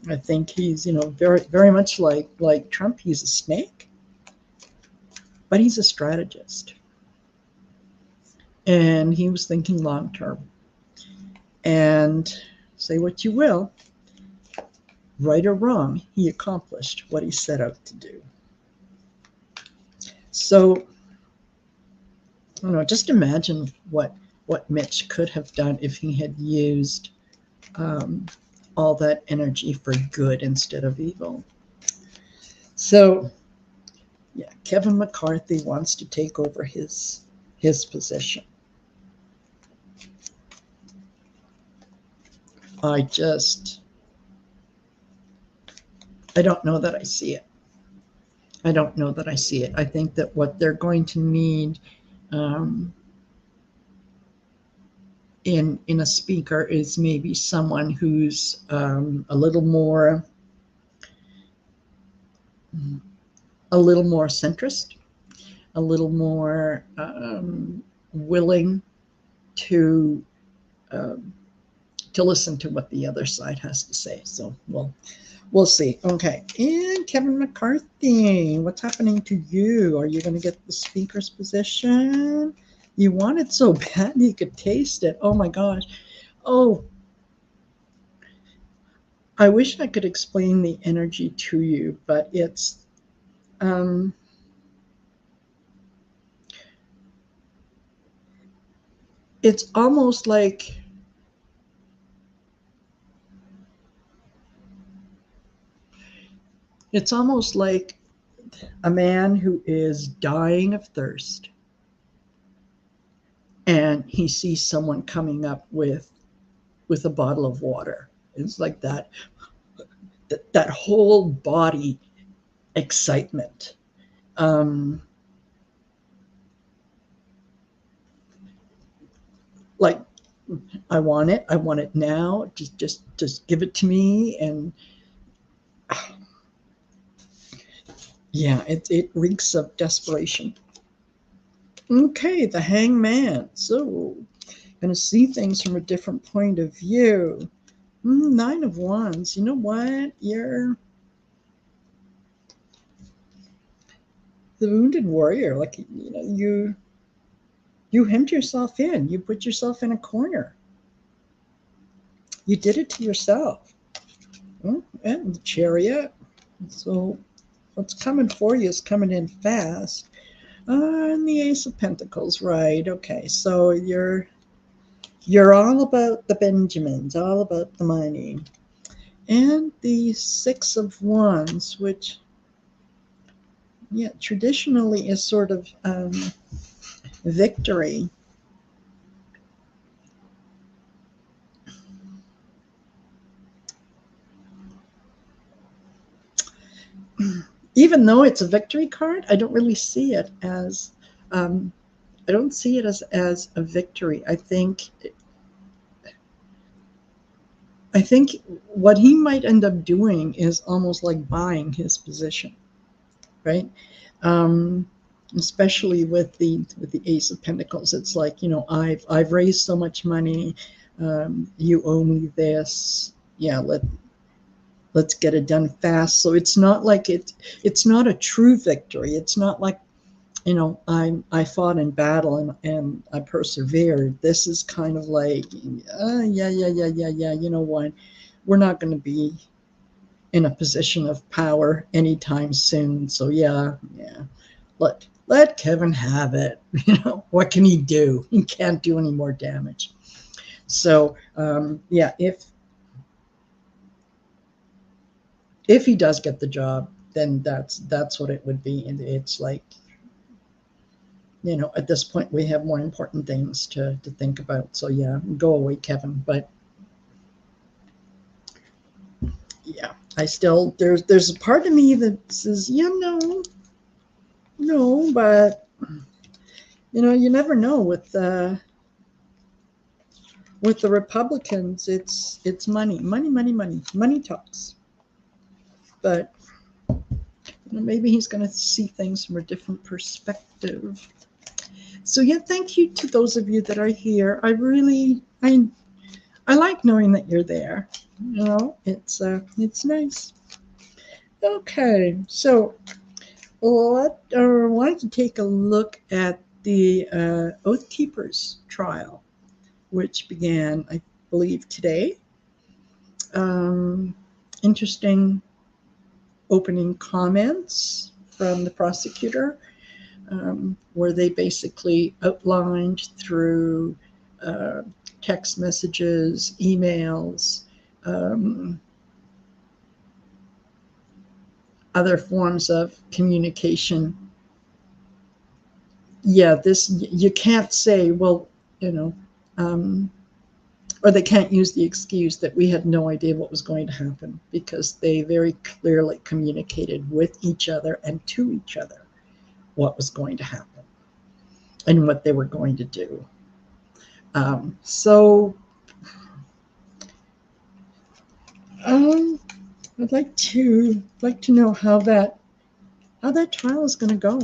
I think he's, very, very much like Trump. He's a snake, but he's a strategist. And he was thinking long term. And say what you will, right or wrong, he accomplished what he set out to do. So, just imagine what Mitch could have done if he had used all that energy for good instead of evil. So, yeah, Kevin McCarthy wants to take over his position. I don't know that I see it. I don't know that I see it. I think that what they're going to need in a speaker is maybe someone who's a little more centrist, a little more willing to listen to what the other side has to say. So we'll see. Okay, and Kevin McCarthy, what's happening to you? Are you going to get the speaker's position? You want it so bad you could taste it. Oh my gosh. Oh, I wish I could explain the energy to you, but it's almost like a man who is dying of thirst, and he sees someone coming up with a bottle of water. It's like that whole body excitement. Like, I want it. I want it now. Just give it to me. And yeah, it reeks of desperation. Okay, the Hangman. So, going to see things from a different point of view. Nine of Wands. You know what? You're the wounded warrior. Like, you know, you hemmed yourself in. You put yourself in a corner. You did it to yourself. And the Chariot. So what's coming for you is coming in fast. And the Ace of Pentacles, right? Okay, so you're all about the Benjamins, all about the money. And the Six of Wands, which, yeah, traditionally is sort of victory. Even though it's a victory card, I don't really see it as I don't see it as a victory. I think what he might end up doing is almost like buying his position, right? Especially with the Ace of Pentacles, it's like, you know, I've raised so much money, you owe me this. Yeah, let's get it done fast. So it's not like it's not a true victory. It's not like, you know, I fought in battle and I persevered. This is kind of like, yeah. You know what? We're not going to be in a position of power anytime soon. So yeah. Let Kevin have it. You know, what can he do? He can't do any more damage. So yeah, if he does get the job, then that's what it would be. And it's like, you know, at this point we have more important things to think about. So yeah, go away, Kevin. But yeah, I still there's a part of me that says, yeah, no, but you know, you never know with the Republicans. It's money talks. But you know, maybe he's going to see things from a different perspective. So yeah, thank you to those of you that are here. I like knowing that you're there. You know, it's nice. Okay, so I wanted to take a look at the Oath Keepers trial, which began, I believe, today. Interesting opening comments from the prosecutor, where they basically outlined through text messages, emails, other forms of communication. Yeah, this, you can't say, well, you know, or they can't use the excuse that we had no idea what was going to happen, because they very clearly communicated with each other and to each other what was going to happen and what they were going to do. So I'd like to know how that trial is going to go.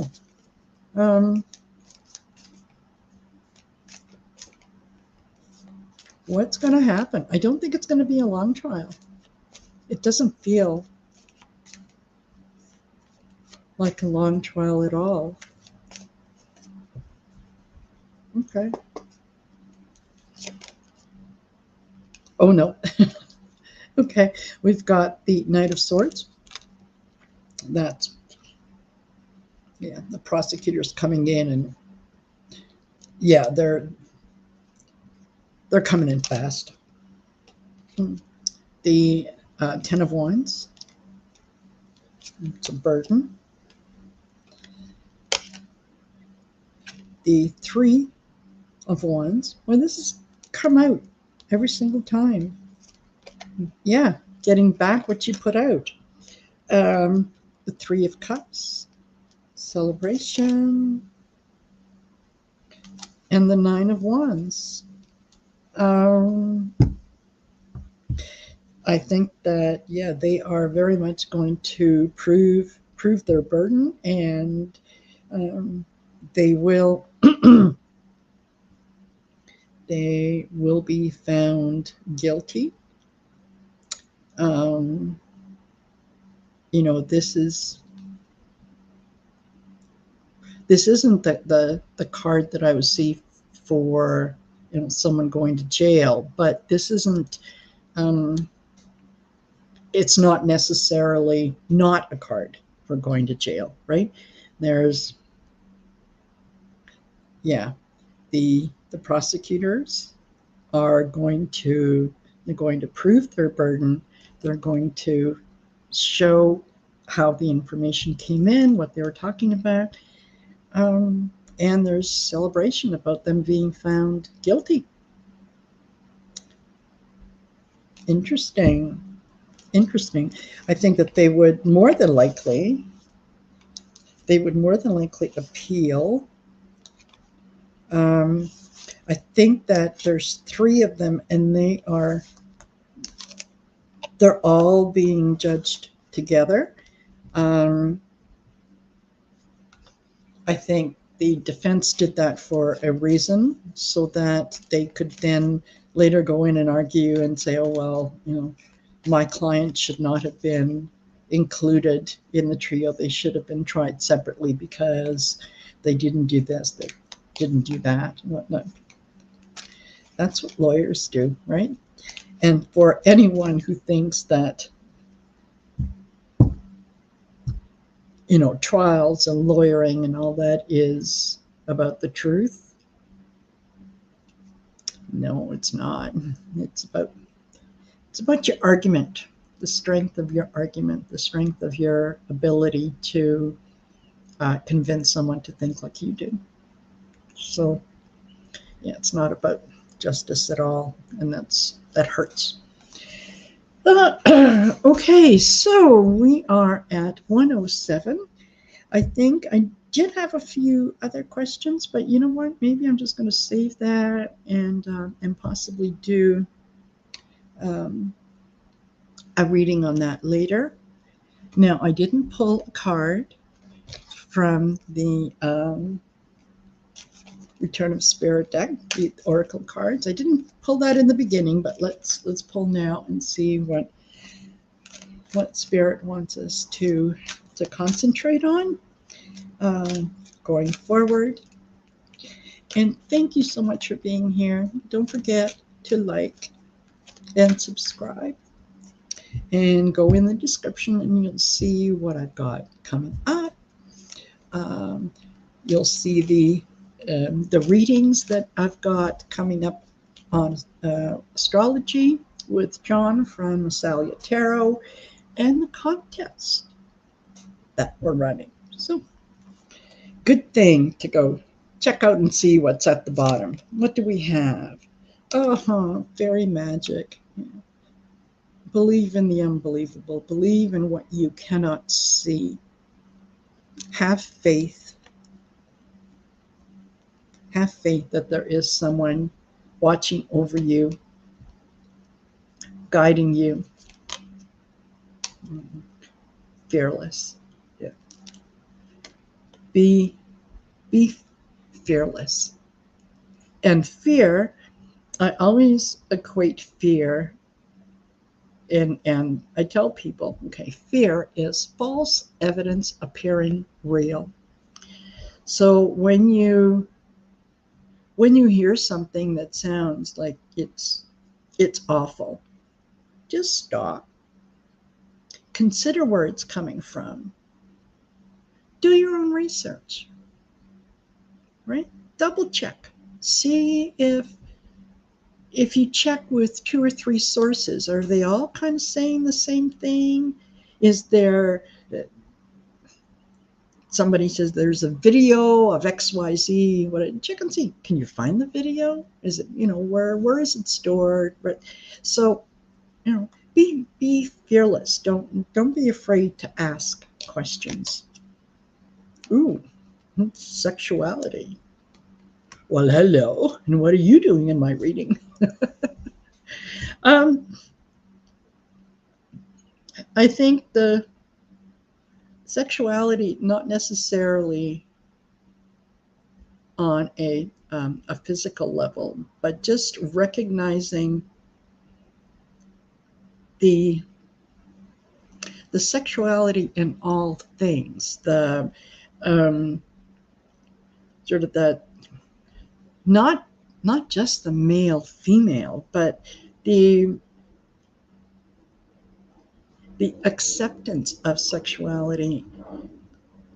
What's going to happen? I don't think it's going to be a long trial. It doesn't feel like a long trial at all. Okay. Oh no. Okay, we've got the Knight of Swords. That's, yeah, the prosecutors coming in, and yeah, they're coming in fast. The Ten of Wands. It's a burden. The Three of Wands. Well, this has come out every single time. Yeah, getting back what you put out. The Three of Cups. Celebration. And the Nine of Wands. I think that, yeah, they are very much going to prove their burden, and they will they will be found guilty. You know, this isn't the card that I would see for, you know, someone going to jail, but this isn't. It's not necessarily not a card for going to jail, right? There's, yeah, the prosecutors are going to prove their burden. They're going to show how the information came in, what they were talking about, and there's celebration about them being found guilty. Interesting. I think that they would more than likely appeal. I think that there's 3 of them, and they're all being judged together. I think the defense did that for a reason, so that they could then later go in and argue and say, oh, well, you know, my client should not have been included in the trio. They should have been tried separately because they didn't do this, they didn't do that, and whatnot. That's what lawyers do, right? And for anyone who thinks that, you know, trials and lawyering and all that is about the truth, no, it's not. It's about your argument, the strength of your argument, the strength of your ability to convince someone to think like you do. So, yeah, it's not about justice at all, and that hurts. Okay, so we are at 1:07. I think I did have a few other questions, but you know what? Maybe I'm just going to save that and possibly do a reading on that later. Now, I didn't pull a card from the Return of Spirit deck, the Oracle cards. I didn't pull that in the beginning, but let's pull now and see what Spirit wants us to concentrate on going forward. And thank you so much for being here. Don't forget to like and subscribe, and go in the description and you'll see what I've got coming up. You'll see the readings that I've got coming up on Astrology with John from MASSALIA Tarot, and the contest that we're running. So, good thing to go check out and see what's at the bottom. What do we have? Fairy magic. Believe in the unbelievable. Believe in what you cannot see. Have faith. Have faith that there is someone watching over you, guiding you. Fearless. Yeah. Be fearless. And fear, I always equate fear, and I tell people, okay, fear is false evidence appearing real. So when you hear something that sounds like it's awful, just stop. Consider where it's coming from. Do your own research, right? Double check. See if you check with 2 or 3 sources, are they all kind of saying the same thing? Is there, somebody says there's a video of XYZ, check and see, can you find the video? Is it, you know, where is it stored? But so, you know, be fearless. Don't be afraid to ask questions. Ooh, sexuality. Well, hello, and what are you doing in my reading? um, I think the sexuality, not necessarily on a physical level, but just recognizing the sexuality in all things, the um, sort of the not just the male female, but the acceptance of sexuality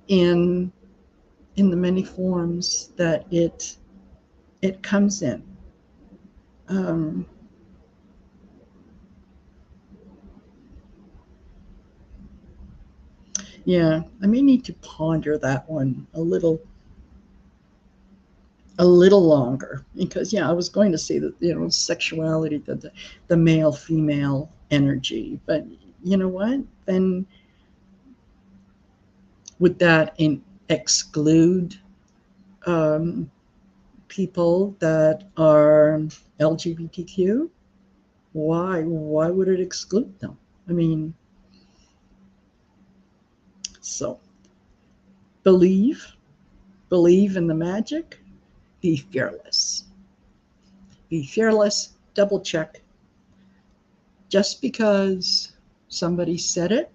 in the many forms that it comes in. Um, yeah, I may need to ponder that one a little longer, because yeah, I was going to say that, sexuality, the male female energy, but you know what, then would that exclude um, people that are LGBTQ? Why would it exclude them? I mean, so believe in the magic, be fearless. Be fearless, double check. Just because somebody said it,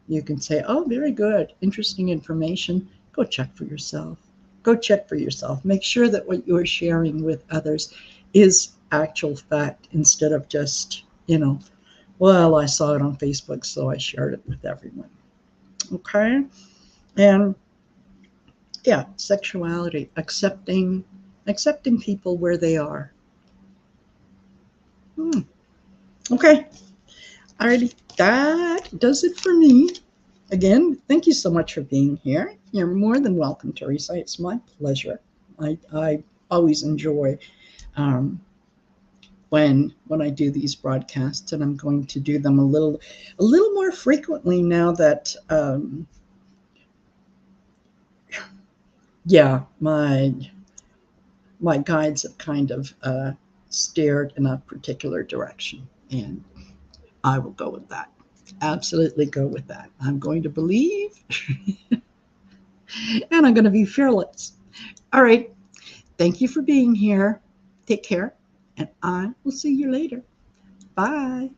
you can say, oh, very good, interesting information. Go check for yourself. Go check for yourself. Make sure that what you're sharing with others is actual fact, instead of just, well, I saw it on Facebook, so I shared it with everyone. Okay? And yeah, sexuality, accepting people where they are. Okay. Alrighty, that does it for me. Again, thank you so much for being here. You're more than welcome, Teresa. It's my pleasure. I always enjoy when I do these broadcasts, and I'm going to do them a little more frequently now that yeah, my guides have kind of steered in a particular direction, and I will go with that. Absolutely go with that. I'm going to believe and I'm going to be fearless. All right. Thank you for being here. Take care, and I will see you later. Bye.